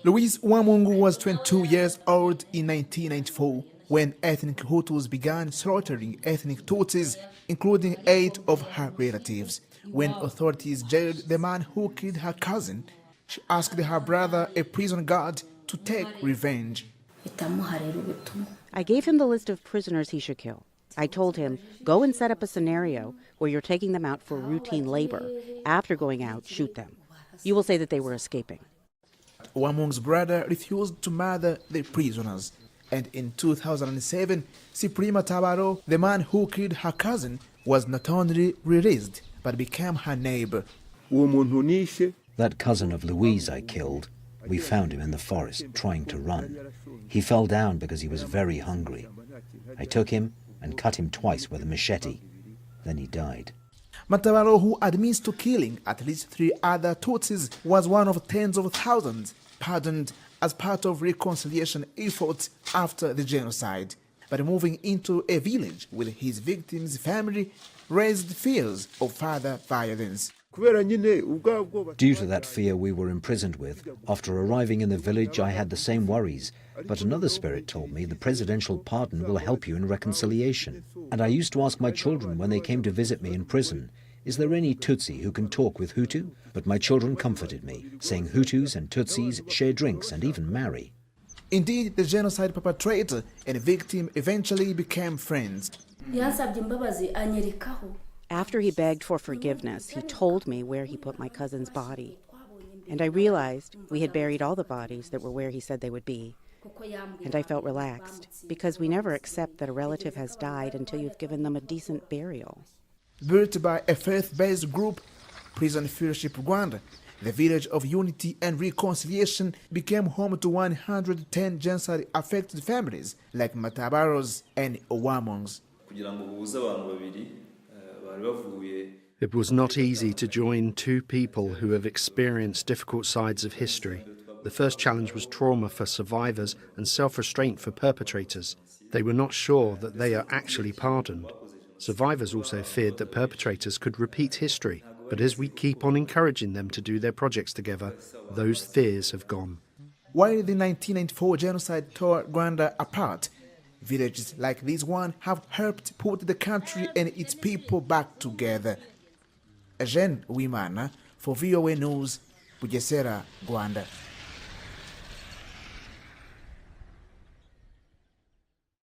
Louise Uwimana was 22 years old in 1994 when ethnic Hutus began slaughtering ethnic Tutsis, including 8 of her relatives. When authorities jailed the man who killed her cousin, she asked her brother, a prison guard, to take revenge. I gave him the list of prisoners he should kill. I told him, go and set up a scenario where you're taking them out for routine labor. After going out, shoot them. You will say that they were escaping. Uwimana's brother refused to murder the prisoners. And in 2007, Ciprima Tabaro, the man who killed her cousin, was not only released, but became her neighbor. That cousin of Louise I killed, we found him in the forest trying to run. He fell down because he was very hungry. I took him and cut him twice with a machete. Then he died. Matabaro, who admits to killing at least 3 other Tutsis, was one of tens of thousands pardoned as part of reconciliation efforts after the genocide. But moving into a village with his victim's family raised fears of further violence. Due to that fear we were imprisoned with, after arriving in the village I had the same worries, but another spirit told me the presidential pardon will help you in reconciliation. And I used to ask my children when they came to visit me in prison, is there any Tutsi who can talk with Hutu? But my children comforted me, saying Hutus and Tutsis share drinks and even marry. Indeed, the genocide perpetrator and victim eventually became friends. After he begged for forgiveness, he told me where he put my cousin's body. And I realized we had buried all the bodies that were where he said they would be. And I felt relaxed, because we never accept that a relative has died until you've given them a decent burial. Built by a faith-based group, Prison Fellowship Rwanda, the village of unity and reconciliation became home to 110 genocide-affected families like Matabaro's and Uwimana's. It was not easy to join 2 people who have experienced difficult sides of history. The first challenge was trauma for survivors and self-restraint for perpetrators. They were not sure that they are actually pardoned. Survivors also feared that perpetrators could repeat history, but as we keep on encouraging them to do their projects together, those fears have gone. While the 1994 genocide tore Rwanda apart, villages like this one have helped put the country and its people back together. Eugene Uwimana for VOA News, Bugesera, Rwanda.